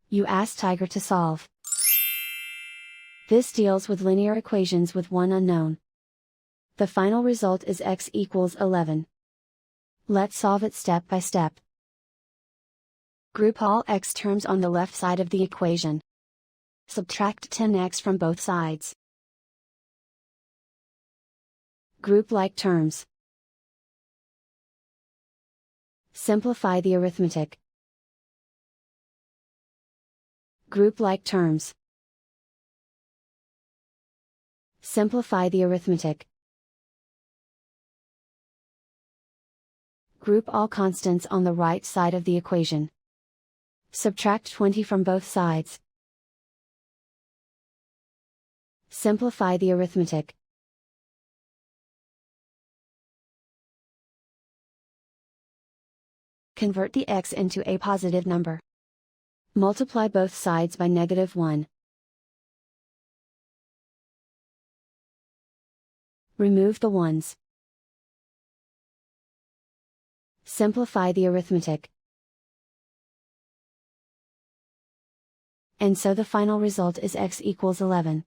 You ask Tiger to solve. This deals with linear equations with one unknown. The final result is x equals 11. Let's solve it step by step. Group all x terms on the left side of the equation. Subtract 10x from both sides. Group like terms. Simplify the arithmetic. Group like terms. Simplify the arithmetic. Group all constants on the right side of the equation. Subtract 20 from both sides. Simplify the arithmetic. Convert the x into a positive number. Multiply both sides by -1. Remove the ones. Simplify the arithmetic. And so the final result is x equals 11.